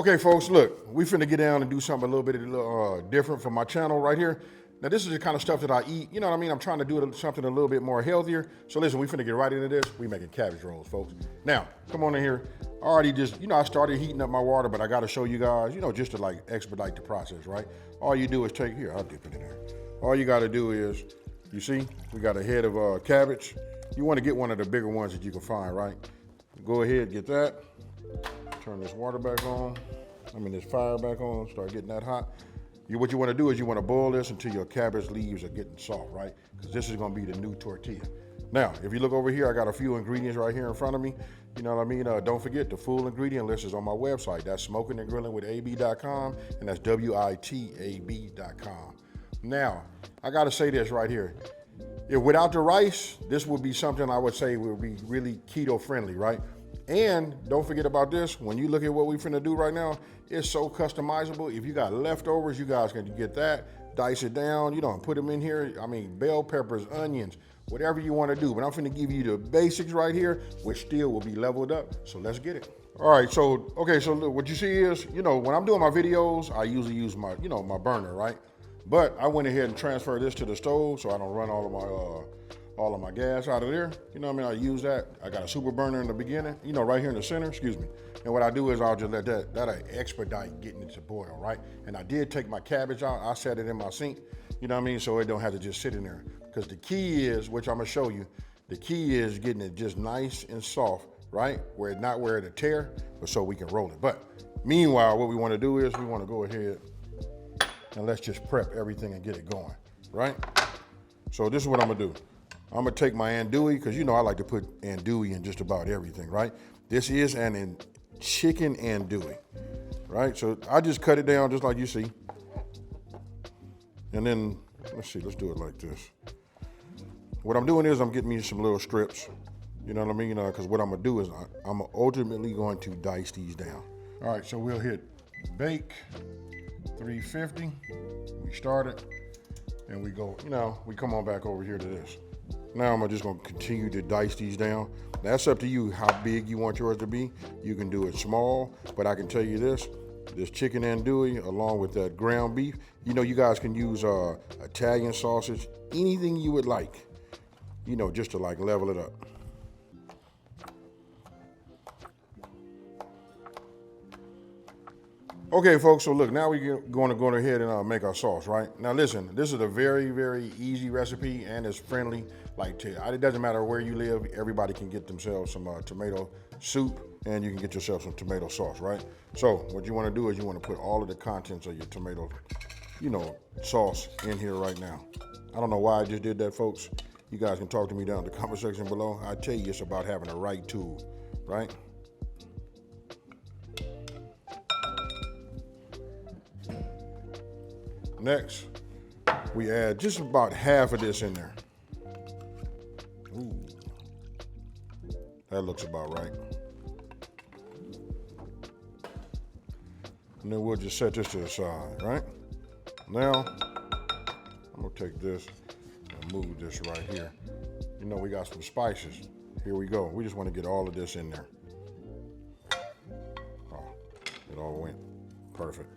Okay, folks, look, we finna get down and do something a little bit different for my channel right here. Now, this is the kind of stuff that I eat. You know what I mean? I'm trying to do something a little bit more healthier. So listen, we finna get right into this. We making cabbage rolls, folks. Now, come on in here. I already just, I started heating up my water, but I gotta show you guys, just to like expedite the process, right? All you do is take, here, I'll dip it in there. All you gotta do is, you see, we got a head of cabbage. You wanna get one of the bigger ones that you can find, right? Go ahead, get that. Turn this water back on. This fire back on, start getting that hot. What you wanna do is you wanna boil this until your cabbage leaves are getting soft, right? Because this is gonna be the new tortilla. Now, if you look over here, I got a few ingredients right here in front of me. You know what I mean? Don't forget, the full ingredient list is on my website. That's Smokin and Grillin with AB.com, and that's WITAB.com. Now, I gotta say this right here. If without the rice, this would be something I would say would be really keto friendly, right? And don't forget about this, when you look at what we finna do right now, it's so customizable. If you got leftovers, you guys can get that, dice it down, put them in here. Bell peppers, onions, whatever you wanna do. But I'm finna give you the basics right here, which still will be leveled up. So let's get it. All right, so look, what you see is, when I'm doing my videos, I usually use my, my burner, right? But I went ahead and transferred this to the stove so I don't run all of my gas out of there. I use that. I got a super burner in the beginning, right here in the center, excuse me. And what I do is I'll just let that'll expedite getting it to boil, right? And I did take my cabbage out. I set it in my sink, so it don't have to just sit in there. Because the key is, which I'm gonna show you, the key is getting it just nice and soft, right? Where it'll tear, but so we can roll it. But meanwhile, what we wanna do is we wanna go ahead and let's just prep everything and get it going, right? So this is what I'm gonna do. I'm gonna take my andouille, because I like to put andouille in just about everything, right? This is an chicken andouille, right? So I just cut it down just like you see. And then, let's do it like this. What I'm doing is I'm getting me some little strips, you know what I mean? Because what I'm gonna do is I'm ultimately going to dice these down. All right, so we'll hit bake, 350, we start it, and we go, we come on back over here to this. Now I'm just gonna continue to dice these down. That's up to you how big you want yours to be. You can do it small, but I can tell you this chicken andouille along with that ground beef, you guys can use Italian sausage, anything you would like, just to like level it up. Okay, folks, so look, now we're going to go ahead and make our sauce, right? Now listen, this is a very, very easy recipe and it's friendly. It doesn't matter where you live, everybody can get themselves some tomato soup and you can get yourself some tomato sauce, right? So what you want to do is you want to put all of the contents of your tomato, sauce in here right now. I don't know why I just did that, folks. You guys can talk to me down in the comment section below. I tell you, it's about having the right tool, right? Next, we add just about half of this in there. Ooh, that looks about right. And then we'll just set this to the side, right? Now, I'm gonna take this and move this right here. We got some spices. Here we go. We just wanna get all of this in there. Oh, it all went perfect.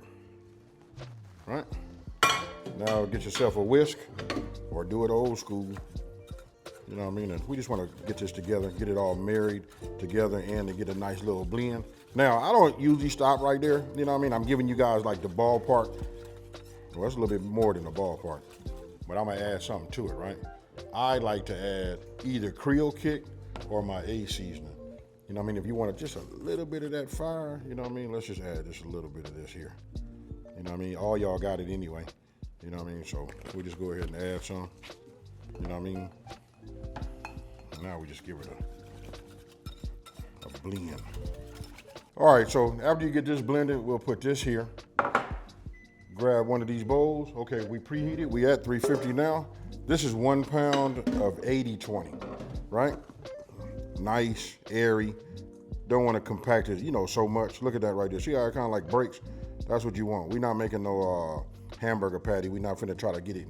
All right? Now get yourself a whisk or do it old school. And we just want to get this together, get it all married together and to get a nice little blend. Now, I don't usually stop right there. I'm giving you guys like the ballpark. Well, that's a little bit more than the ballpark, but I'm going to add something to it, right? I like to add either Creole Kick or my A seasoning. If you want just a little bit of that fire, let's just add just a little bit of this here. All y'all got it anyway. So we just go ahead and add some, And now we just give it a blend. All right, so after you get this blended, we'll put this here. Grab one of these bowls. Okay, we preheated, we at 350 now. This is 1 pound of 80/20, right? Nice, airy. don't want to compact it, so much. Look at that right there. See how it kind of like breaks? That's what you want. We're not making no hamburger patty. We're not finna try to get it,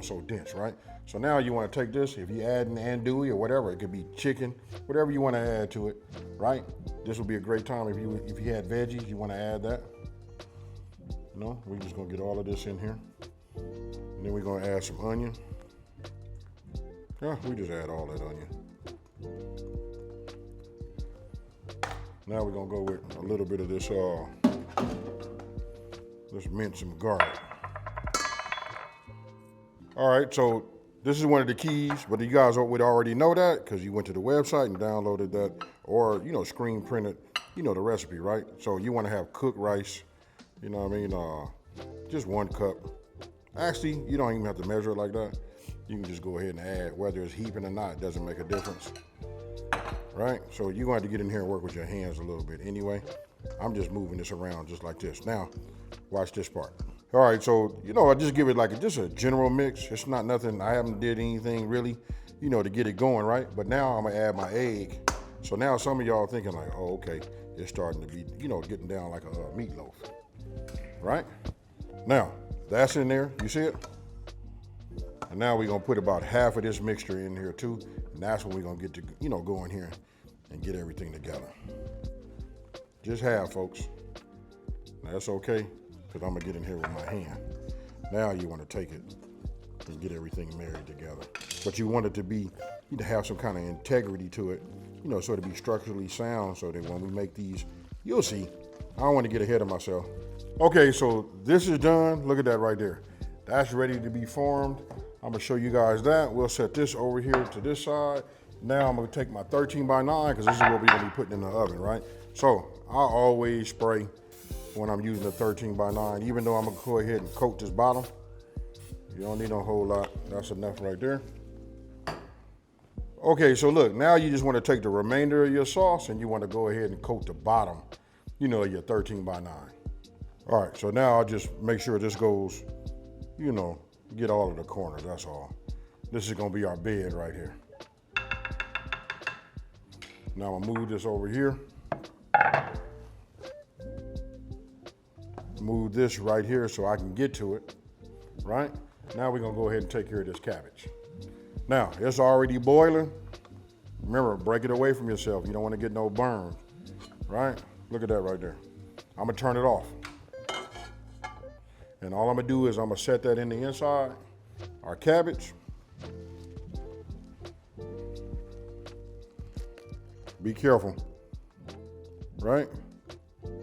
so dense, right? So now you want to take this. If you add an andouille or whatever, it could be chicken, whatever you want to add to it, right? This would be a great time if you had veggies. You want to add that. We're just gonna get all of this in here, and then we're gonna add some onion. Yeah, we just add all that onion. Now we're gonna go with a little bit of this. Let's mince some garlic. All right, so this is one of the keys, but you guys would already know that because you went to the website and downloaded that, or screen printed, the recipe, right? So you want to have cooked rice. Just 1 cup. Actually, you don't even have to measure it like that. You can just go ahead and add, whether it's heaping or not, it doesn't make a difference, right? So you're going to have to get in here and work with your hands a little bit anyway. I'm just moving this around just like this. Now, watch this part. All right, so, I just give it just a general mix. It's not nothing, I haven't did anything really, to get it going, right? But now I'm gonna add my egg. So now some of y'all thinking like, oh, okay, it's starting to be, getting down like a meatloaf, right? Now, that's in there, you see it? And now we're gonna put about half of this mixture in here too, and that's when we're gonna get to, go in here and get everything together. Just half, folks. Now, that's okay, because I'm gonna get in here with my hand. Now you wanna take it and get everything married together. But you want it to be, to have some kind of integrity to it, so to be structurally sound, so that when we make these, you'll see. I don't want to get ahead of myself. Okay, so this is done. Look at that right there. That's ready to be formed. I'm gonna show you guys that. We'll set this over here to this side. Now I'm gonna take my 13 by 9, because this is what we're gonna be putting in the oven, right? So I always spray when I'm using the 13 by 9, even though I'm gonna go ahead and coat this bottom. You don't need a whole lot. That's enough right there. Okay, so look, now you just want to take the remainder of your sauce and you want to go ahead and coat the bottom, your 13 by 9. All right, so now I'll just make sure this goes, get all of the corners, that's all. This is gonna be our bed right here. Now I'm gonna move this over here. Move this right here so I can get to it, right? Now we're gonna go ahead and take care of this cabbage. Now, it's already boiling. Remember, break it away from yourself. You don't want to get no burn, right? Look at that right there. I'm gonna turn it off. And all I'm gonna do is I'm gonna set that in the inside, our cabbage. Be careful, right?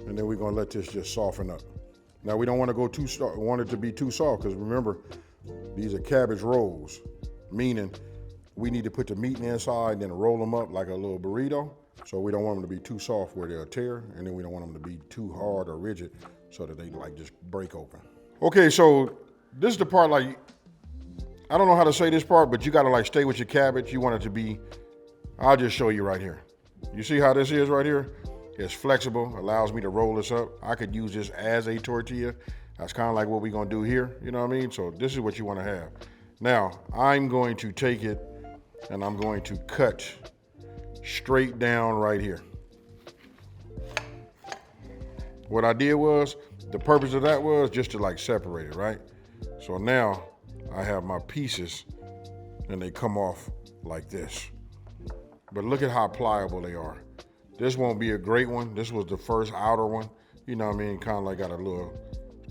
And then we're gonna let this just soften up. Now we don't want to go too soft, want it to be too soft, because remember, these are cabbage rolls, meaning we need to put the meat inside and then roll them up like a little burrito. So we don't want them to be too soft where they'll tear, and then we don't want them to be too hard or rigid so that they just break open. Okay, so this is the part, I don't know how to say this part, but you gotta stay with your cabbage. You want it to be, I'll just show you right here. You see how this is right here? It's flexible, allows me to roll this up. I could use this as a tortilla. That's kind of like what we're gonna do here, you know what I mean? So this is what you wanna have. Now, I'm going to take it and I'm going to cut straight down right here. What I did was, the purpose of that was just to separate it, right? So now I have my pieces and they come off like this. But look at how pliable they are. This won't be a great one. This was the first outer one. You know what I mean? Kind of got a little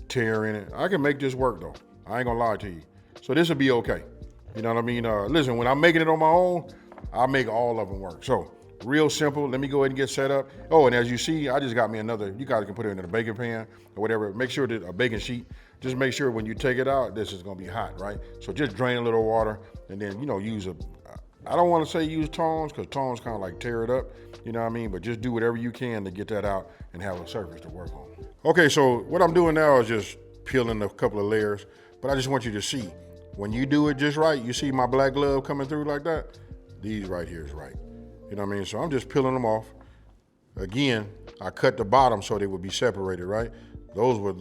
tear in it. I can make this work though. I ain't gonna lie to you. So this will be okay. You know what I mean? Listen, when I'm making it on my own, I'll make all of them work. So real simple. Let me go ahead and get set up. Oh, and as you see, I just got me another, you guys can put it in a baking pan or whatever. Make sure that a baking sheet, just make sure when you take it out, this is gonna be hot, right? So just drain a little water and then, use I don't wanna say use tongs, because tongs kind of tear it up, you know what I mean? But just do whatever you can to get that out and have a surface to work on. Okay, so what I'm doing now is just peeling a couple of layers, but I just want you to see, when you do it just right, you see my black glove coming through like that? These right here is right. You know what I mean? So I'm just peeling them off. Again, I cut the bottom so they would be separated, right? Those were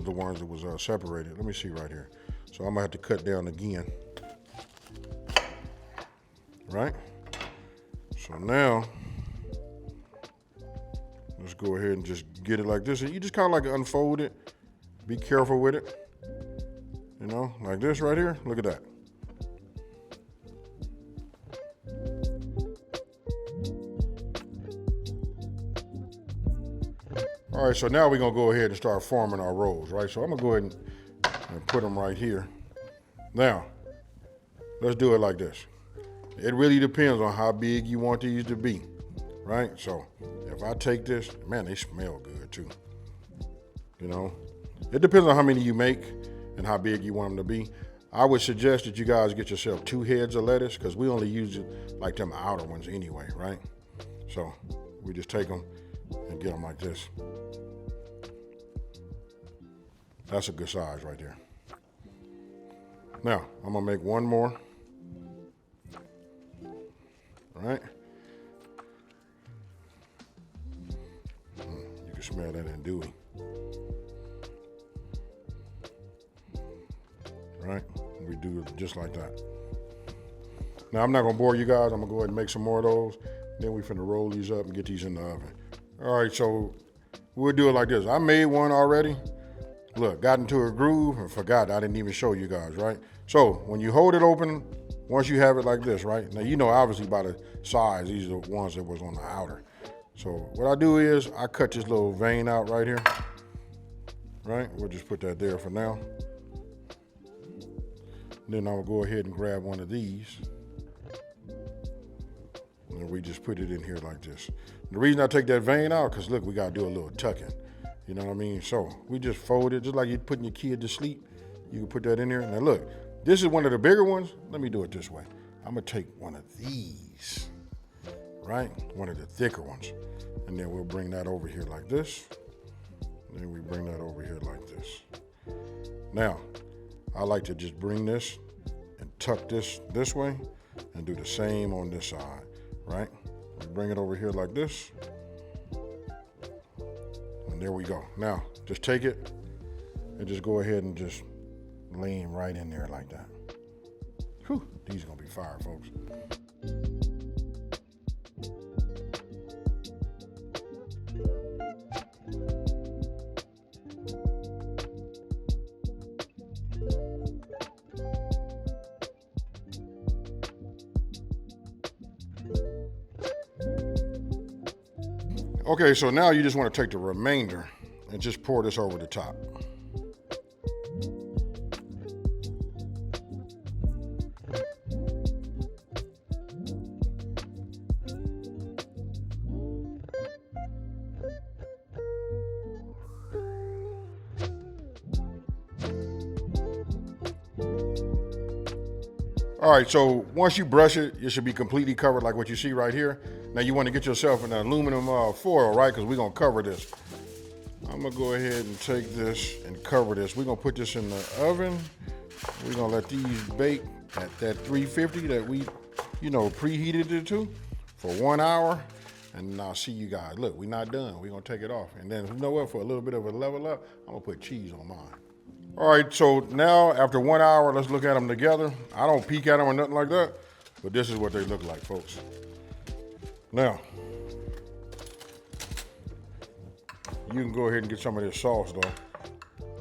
the ones that was separated. Let me see right here. So I'm gonna have to cut down again. Right? So now, Let's go ahead and just get it like this. And you just kind of like unfold it. Be careful with it. You know, like this right here. Look at that. All right, so now we're gonna go ahead and start forming our rolls, right? So I'm gonna go ahead and put them right here. Now, let's do it like this. It really depends on how big you want these to be, right? So if I take this, man, they smell good too. You know, it depends on how many you make and how big you want them to be. I would suggest that you guys get yourself 2 heads of lettuce because we only use it like them outer ones anyway, right? So we just take them and get them like this. That's a good size right there. Now, I'm gonna make one more. All right. You can smell that andouille. Right? We do it just like that. Now, I'm not gonna bore you guys. I'm gonna go ahead and make some more of those. Then we finna roll these up and get these in the oven. All right, so we'll do it like this. I made one already. Look, got into a groove and forgot I didn't even show you guys, right? So when you hold it open, once you have it like this, right? Now, you know, obviously by the size, these are the ones that was on the outer. So what I do is I cut this little vein out right here, right? We'll just put that there for now. Then I'll go ahead and grab one of these. And we just put it in here like this. The reason I take that vein out, because look, we gotta do a little tucking. You know what I mean? So we just fold it, just like you're putting your kid to sleep. You can put that in there. Now look, this is one of the bigger ones. Let me do it this way. I'm gonna take one of these, right? One of the thicker ones. And then we'll bring that over here like this. And then we bring that over here like this. Now, I like to just bring this and tuck this way and do the same on this side, right? We bring it over here like this. And there we go. Now, just take it and just go ahead and just lay him right in there like that. Whew, these are gonna be fire, folks. Okay, so now you just want to take the remainder and just pour this over the top. All right, so once you brush it, it should be completely covered like what you see right here. Now you want to get yourself an aluminum foil, right? Because we're gonna cover this. I'm gonna go ahead and take this and cover this. We're gonna put this in the oven. We're gonna let these bake at that 350 that we, preheated it to for 1 hour. And I'll see you guys. Look, we're not done. We're gonna take it off. And then you know what, for a little bit of a level up, I'm gonna put cheese on mine. All right, so now after 1 hour, let's look at them together. I don't peek at them or nothing like that, but this is what they look like, folks. Now, you can go ahead and get some of this sauce though.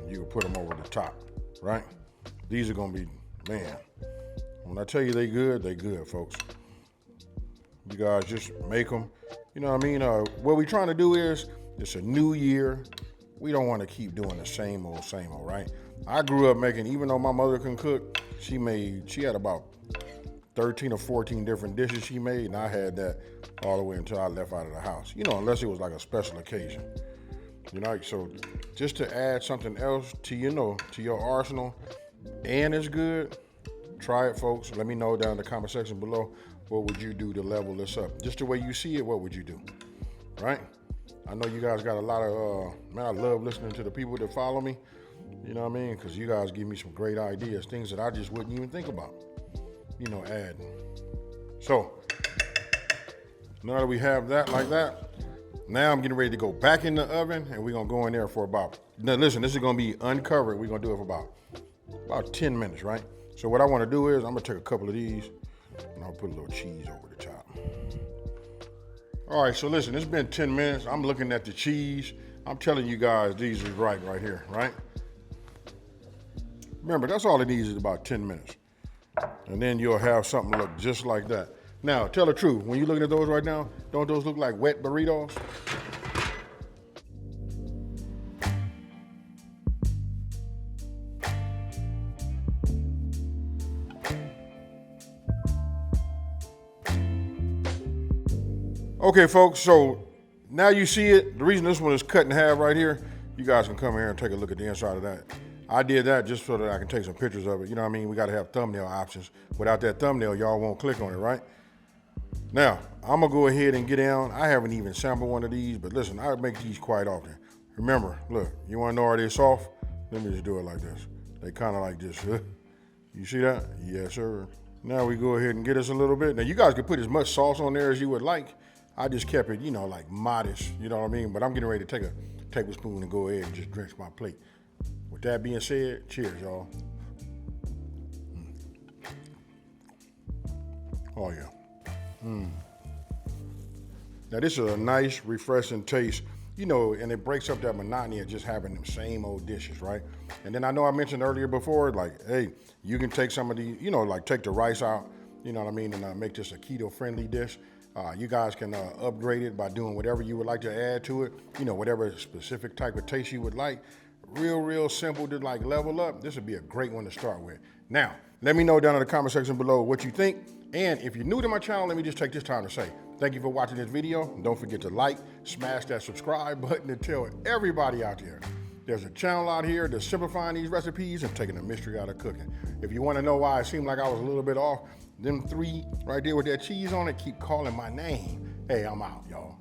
You can put them over the top, right? These are gonna be, man, when I tell you they good, folks. You guys just make them, you know what I mean? What we're trying to do is, it's a new year. We don't want to keep doing the same old, right? I grew up making, even though my mother can cook, she had about 13 or 14 different dishes she made, and I had that all the way until I left out of the house. Unless it was like a special occasion. So just to add something else to, to your arsenal, and it's good, try it, folks. Let me know down in the comment section below, what would you do to level this up? Just the way you see it, what would you do, right? I know you guys got a lot of, man, I love listening to the people that follow me, you know what I mean? Because you guys give me some great ideas, things that I just wouldn't even think about, adding. So, now that we have that like that, now I'm getting ready to go back in the oven, and we're going to go in there for now listen, this is going to be uncovered. We're going to do it for about 10 minutes, right? So what I want to do is, I'm going to take a couple of these, and I'll put a little cheese over the top. All right, so listen, it's been 10 minutes. I'm looking at the cheese. I'm telling you guys, these is right here, right? Remember, that's all it needs is about 10 minutes. And then you'll have something look just like that. Now, tell the truth, when you're looking at those right now, don't those look like wet burritos? Okay, folks, so now you see it. The reason this one is cut in half right here, you guys can come here and take a look at the inside of that. I did that just so that I can take some pictures of it. You know what I mean? We got to have thumbnail options. Without that thumbnail, y'all won't click on it, right? Now, I'm going to go ahead and get down. I haven't even sampled one of these, but listen, I make these quite often. Remember, look, you want to know are they soft? Let me just do it like this. They kind of like this. You see that? Yes, sir. Now we go ahead and get us a little bit. Now, you guys can put as much sauce on there as you would like. I just kept it, you know, like modest, you know what I mean? But I'm getting ready to take a tablespoon and go ahead and just drench my plate. With that being said, cheers, y'all. Oh, yeah. Now, this is a nice, refreshing taste, you know, and it breaks up that monotony of just having them same old dishes, right? And then I know I mentioned earlier before, like, hey, you can take some of the, you know, like take the rice out, you know what I mean, and make this a keto-friendly dish. You guys can upgrade it by doing whatever you would like to add to it, you know, whatever specific type of taste you would like. Real simple to like level up. This would be a great one to start with. Now, let me know down in the comment section below what you think. And if you're new to my channel, let me just take this time to say thank you for watching this video. And don't forget to like, smash that subscribe button and tell everybody out there there's a channel out here that's simplifying these recipes and taking the mystery out of cooking. If you want to know why it seemed like I was a little bit off, them three right there with that cheese on it keep calling my name. Hey, I'm out, y'all.